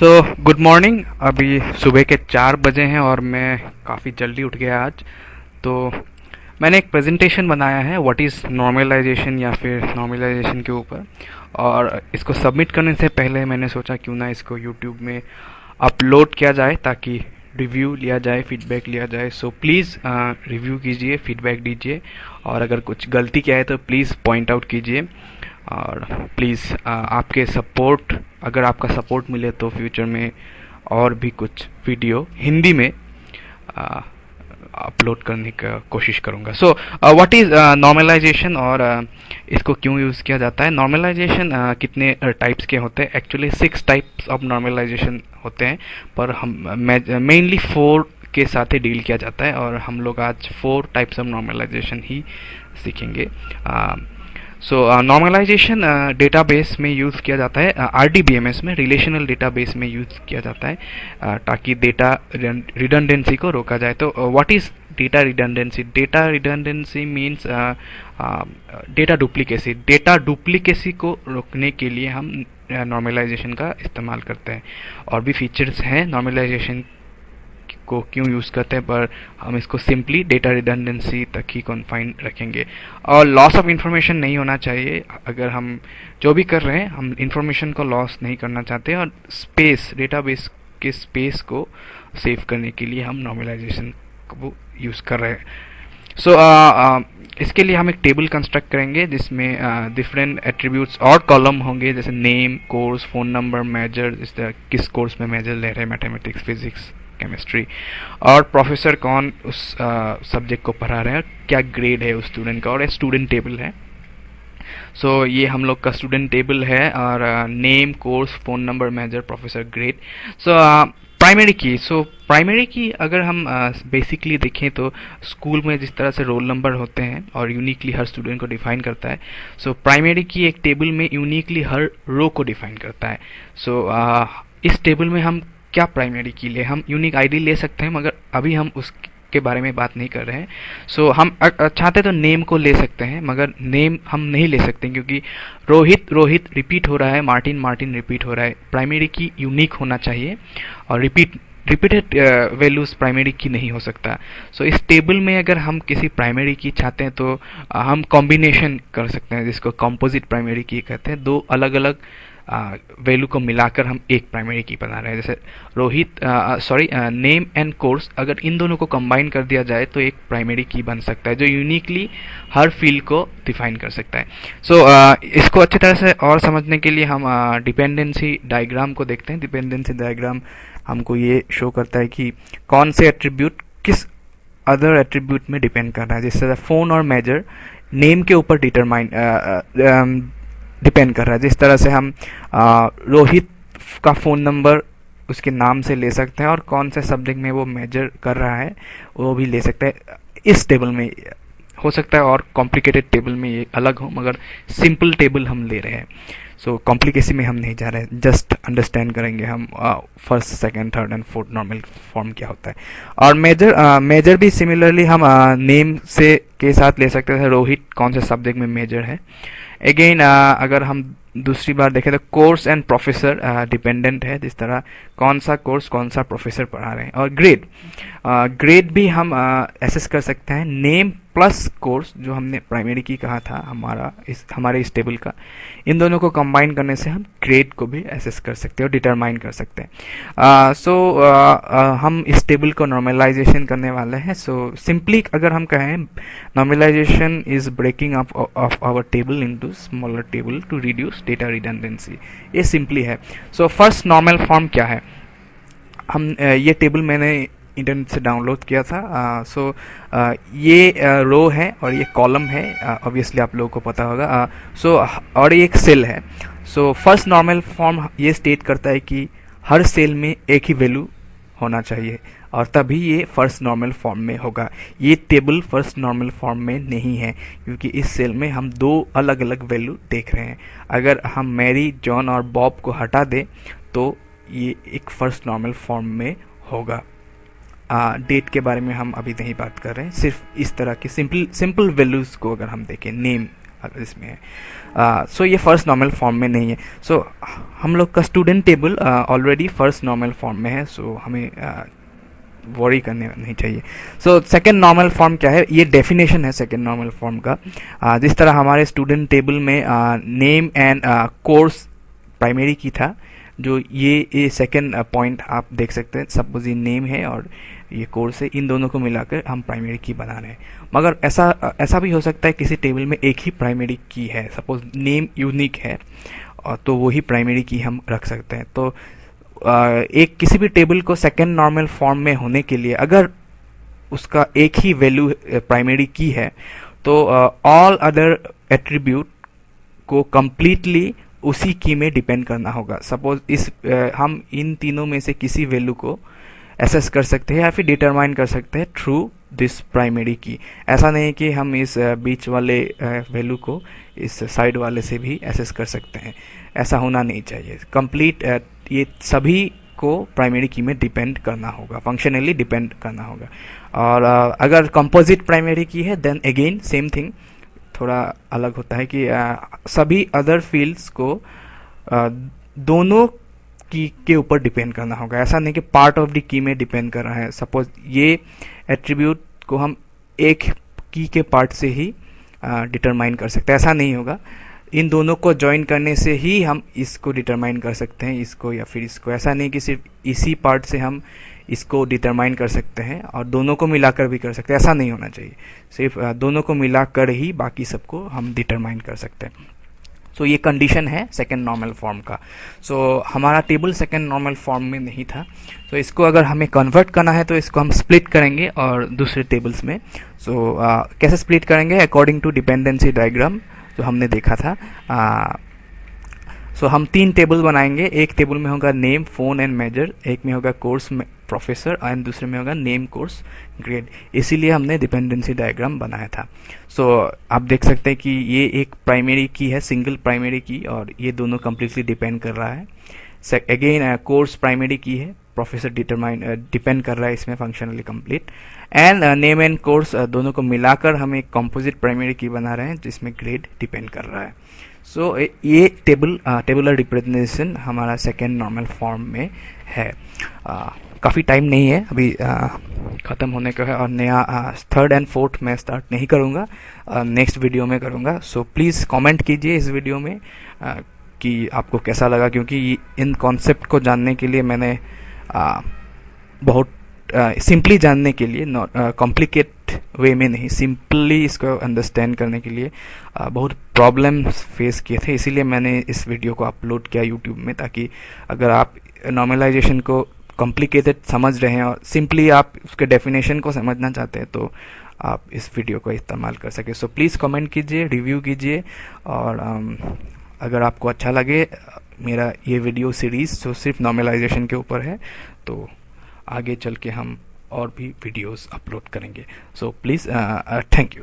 So good morning. अभी सुबह के 4 बजे हैं और मैं काफ़ी जल्दी उठ गया आज। तो मैंने एक प्रेजेंटेशन बनाया है व्हाट इज़ नॉर्मलाइजेशन या फिर नॉर्मलाइजेशन के ऊपर। और इसको सबमिट करने से पहले मैंने सोचा क्यों ना इसको यूट्यूब में अपलोड किया जाए ताकि रिव्यू लिया जाए, फीडबैक लिया जाए। सो प्लीज़ रिव्यू कीजिए, फीडबैक दीजिए और अगर कुछ गलती किया है तो प्लीज़ पॉइंट आउट कीजिए। और प्लीज़ आपके सपोर्ट, अगर आपका सपोर्ट मिले तो फ्यूचर में और भी कुछ वीडियो हिंदी में अपलोड करने का कोशिश करूँगा। सो व्हाट इज़ नॉर्मलाइजेशन और इसको क्यों यूज़ किया जाता है। नॉर्मलाइजेशन कितने टाइप्स के होते हैं? एक्चुअली 6 टाइप्स ऑफ नॉर्मलाइजेशन होते हैं, पर हम मेनली 4 के साथ ही डील किया जाता है और हम लोग आज 4 टाइप्स ऑफ नॉर्मलाइजेशन ही सीखेंगे। सो नॉर्मलाइजेशन डेटाबेस में यूज़ किया जाता है, RDBMS में, रिलेशनल डेटाबेस में यूज़ किया जाता है ताकि डेटा रिडंडेंसी को रोका जाए। तो what is data redundancy? Data redundancy means data duplicacy. Data duplicacy को रोकने के लिए हम नॉर्मलाइजेशन का इस्तेमाल करते हैं। और भी फीचर्स हैं नॉर्मलाइजेशन को क्यों यूज़ करते हैं, पर हम इसको सिंपली डेटा रिडंडेंसी तक ही कॉन्फाइन रखेंगे। और लॉस ऑफ इंफॉर्मेशन नहीं होना चाहिए। अगर हम जो भी कर रहे हैं, हम इंफॉर्मेशन को लॉस नहीं करना चाहते और स्पेस, डेटाबेस के स्पेस को सेव करने के लिए हम नॉर्मलाइजेशन को यूज़ कर रहे हैं। सो इसके लिए हम एक टेबल कंस्ट्रक्ट करेंगे जिसमें डिफरेंट एट्रीब्यूट्स और कॉलम होंगे, जैसे name, course, phone number, major, इस तरह किस कोर्स में मेजर ले रहे हैं, मैथमेटिक्स, फिजिक्स, केमिस्ट्री, और प्रोफेसर कौन उस सब्जेक्ट को पढ़ा रहे हैं, क्या ग्रेड है उस स्टूडेंट का, और एक स्टूडेंट टेबल है। सो ये हम लोग का स्टूडेंट टेबल है और name, course, phone number, major, professor, grade. So primary key, primary key अगर हम बेसिकली देखें तो स्कूल में जिस तरह से रोल नंबर होते हैं और यूनिकली हर स्टूडेंट को डिफाइन करता है, सो प्राइमरी की एक टेबल में यूनिकली हर रो को डिफाइन करता है। सो इस टेबल में हम क्या प्राइमरी की ले, हम यूनिक आईडी ले सकते हैं, मगर अभी हम उसके बारे में बात नहीं कर रहे हैं। सो हम चाहते तो नेम को ले सकते हैं, मगर नेम हम नहीं ले सकते क्योंकि रोहित रोहित रिपीट हो रहा है, मार्टिन मार्टिन रिपीट हो रहा है। प्राइमरी की यूनिक होना चाहिए और रिपीटेड वैल्यूज प्राइमरी की नहीं हो सकता। सो इस टेबल में अगर हम किसी प्राइमरी की चाहते हैं तो हम कॉम्बिनेशन कर सकते हैं, जिसको कंपोजिट प्राइमरी की कहते हैं। दो अलग अलग वैल्यू को मिलाकर हम एक प्राइमरी की बना रहे हैं। जैसे रोहित नेम एंड कोर्स, अगर इन दोनों को कंबाइन कर दिया जाए तो एक प्राइमरी की बन सकता है जो यूनिकली हर फील्ड को डिफाइन कर सकता है। सो इसको अच्छी तरह से और समझने के लिए हम डिपेंडेंसी डायग्राम को देखते हैं। डिपेंडेंसी डायग्राम हमको ये शो करता है कि कौन से एट्रीब्यूट किस अदर एट्रीब्यूट में डिपेंड कर रहा है। जैसे फ़ोन और मेजर नेम के ऊपर डिपेंड कर रहा है। जिस तरह से हम रोहित का फ़ोन नंबर उसके नाम से ले सकते हैं और कौन से सब्जेक्ट में वो मेजर कर रहा है वो भी ले सकते हैं। इस टेबल में हो सकता है और कॉम्प्लिकेटेड टेबल में ये अलग हो, मगर सिंपल टेबल हम ले रहे हैं। सो कॉम्प्लिकेसी में हम नहीं जा रहे हैं, जस्ट अंडरस्टैंड करेंगे हम first, second, third and fourth normal form क्या होता है। और मेजर भी सिमिलरली हम नेम से के साथ ले सकते हैं। रोहित कौन से सब्जेक्ट में मेजर है। अगेन अगर हम दूसरी बार देखें तो कोर्स एंड प्रोफेसर डिपेंडेंट है, जिस तरह कौन सा कोर्स कौन सा प्रोफेसर पढ़ा रहे हैं। और ग्रेड भी हम एसेस कर सकते हैं। नेम प्लस कोर्स जो हमने प्राइमरी की कहा था हमारे इस टेबल का, इन दोनों को कंबाइन करने से हम ग्रेड को भी एसेस कर सकते हैं और डिटरमाइन कर सकते हैं। हम इस टेबल को नॉर्मलाइजेशन करने वाले हैं। सो सिंपली अगर हम कहें, normalisation is breaking up of our table into smaller table to reduce data redundancy. ये सिंपली है। सो फर्स्ट नॉर्मल फॉर्म क्या है? ये टेबल मैंने इंटरनेट से डाउनलोड किया था। ये रो है और ये कॉलम है, ऑब्वियसली आप लोगों को पता होगा। और ये एक सेल है। सो फर्स्ट नॉर्मल फॉर्म ये स्टेट करता है कि हर सेल में एक ही वैल्यू होना चाहिए और तभी ये फर्स्ट नॉर्मल फॉर्म में होगा। ये टेबल फर्स्ट नॉर्मल फॉर्म में नहीं है क्योंकि इस सेल में हम दो अलग अलग वैल्यू देख रहे हैं। अगर हम मैरी, जॉन और बॉब को हटा दें तो ये एक फर्स्ट नॉर्मल फॉर्म में होगा। डेट के बारे में हम अभी नहीं बात कर रहे हैं, सिर्फ इस तरह की सिंपल वैल्यूज़ को अगर हम देखें, नेम अगर इसमें है। सो ये फर्स्ट नॉर्मल फॉर्म में नहीं है। सो हम लोग का student table already first normal form में है, सो हमें वरी करने नहीं चाहिए। सो सेकंड नॉर्मल फॉर्म क्या है, ये डेफिनेशन है सेकंड नॉर्मल फॉर्म का। जिस तरह हमारे स्टूडेंट टेबल में नेम एंड कोर्स प्राइमरी की था, जो ये सेकंड पॉइंट आप देख सकते हैं, सपोज ये नेम है और ये कोर्स है, इन दोनों को मिलाकर हम प्राइमरी की बना रहे हैं। मगर ऐसा भी हो सकता है किसी टेबल में एक ही प्राइमरी की है, सपोज नेम यूनिक है, और तो वही प्राइमरी की हम रख सकते हैं। तो एक किसी भी टेबल को सेकेंड नॉर्मल फॉर्म में होने के लिए अगर उसका एक ही वैल्यू प्राइमरी की है, तो ऑल अदर एट्रीब्यूट को कंप्लीटली उसी की में डिपेंड करना होगा। सपोज हम इन तीनों में से किसी वैल्यू को एसेस कर सकते हैं या फिर डिटरमाइन कर सकते हैं थ्रू दिस प्राइमरी की। ऐसा नहीं कि हम इस बीच वाले वैल्यू को इस साइड वाले से भी एसेस कर सकते हैं, ऐसा होना नहीं चाहिए। कंप्लीट ये सभी को प्राइमरी की में डिपेंड करना होगा, फंक्शनली डिपेंड करना होगा। और अगर कंपोजिट प्राइमरी की है देन अगेन सेम थिंग, थोड़ा अलग होता है कि सभी अदर फील्ड्स को दोनों की के ऊपर डिपेंड करना होगा। ऐसा नहीं कि पार्ट ऑफ द की में डिपेंड कर रहा है। सपोज ये एट्रीब्यूट को हम एक की के पार्ट से ही डिटरमाइन कर सकते हैं, ऐसा नहीं होगा। इन दोनों को ज्वाइन करने से ही हम इसको डिटरमाइन कर सकते हैं, इसको या फिर इसको। ऐसा नहीं कि सिर्फ इसी पार्ट से हम इसको डिटरमाइन कर सकते हैं और दोनों को मिलाकर भी कर सकते हैं, ऐसा नहीं होना चाहिए। सिर्फ दोनों को मिलाकर ही बाकी सबको हम डिटरमाइन कर सकते हैं। सो ये कंडीशन है सेकेंड नॉर्मल फॉर्म का। सो हमारा टेबल सेकेंड नॉर्मल फॉर्म में नहीं था, तो इसको अगर हमें कन्वर्ट करना है तो इसको हम स्प्लिट करेंगे और दूसरे टेबल्स में। सो कैसे स्प्लिट करेंगे, अकॉर्डिंग टू डिपेंडेंसी डायग्राम जो हमने देखा था। सो हम 3 टेबल बनाएंगे। एक टेबल में होगा नेम, फोन एंड मेजर, एक में होगा कोर्स प्रोफेसर एंड दूसरे में होगा नेम, कोर्स, ग्रेड। इसीलिए हमने डिपेंडेंसी डायग्राम बनाया था। सो आप देख सकते हैं कि ये एक प्राइमरी की है, सिंगल प्राइमरी की, और ये दोनों कम्प्लीटली डिपेंड कर रहा है। अगेन कोर्स प्राइमरी की है, प्रोफेसर डिपेंड कर रहा है इसमें, functionally complete. And name and course दोनों को मिलाकर हम एक कंपोजिट प्राइमरी की बना रहे हैं जिसमें ग्रेड डिपेंड कर रहा है। सो ये टेबुलर रिप्रेजेंटेशन हमारा सेकेंड नॉर्मल फॉर्म में है। काफ़ी टाइम नहीं है अभी, ख़त्म होने का है, और नया थर्ड एंड फोर्थ मैं स्टार्ट नहीं करूँगा, नेक्स्ट वीडियो में करूँगा। सो प्लीज़ कमेंट कीजिए इस वीडियो में कि आपको कैसा लगा, क्योंकि इन कॉन्सेप्ट को जानने के लिए मैंने बहुत सिंपली जानने के लिए, कॉम्प्लिकेट वे में नहीं, सिंपली इसको अंडरस्टैंड करने के लिए बहुत प्रॉब्लम्स फेस किए थे। इसीलिए मैंने इस वीडियो को अपलोड किया यूट्यूब में, ताकि अगर आप नॉर्मलाइजेशन को कॉम्प्लिकेटेड समझ रहे हैं और सिंपली आप उसके डेफिनेशन को समझना चाहते हैं तो आप इस वीडियो को इस्तेमाल कर सके। सो प्लीज़ कमेंट कीजिए, रिव्यू कीजिए, और अगर आपको अच्छा लगे मेरा ये वीडियो सीरीज़ जो सिर्फ नॉर्मलाइजेशन के ऊपर है, तो आगे चल के हम और भी वीडियोस अपलोड करेंगे। So please thank you.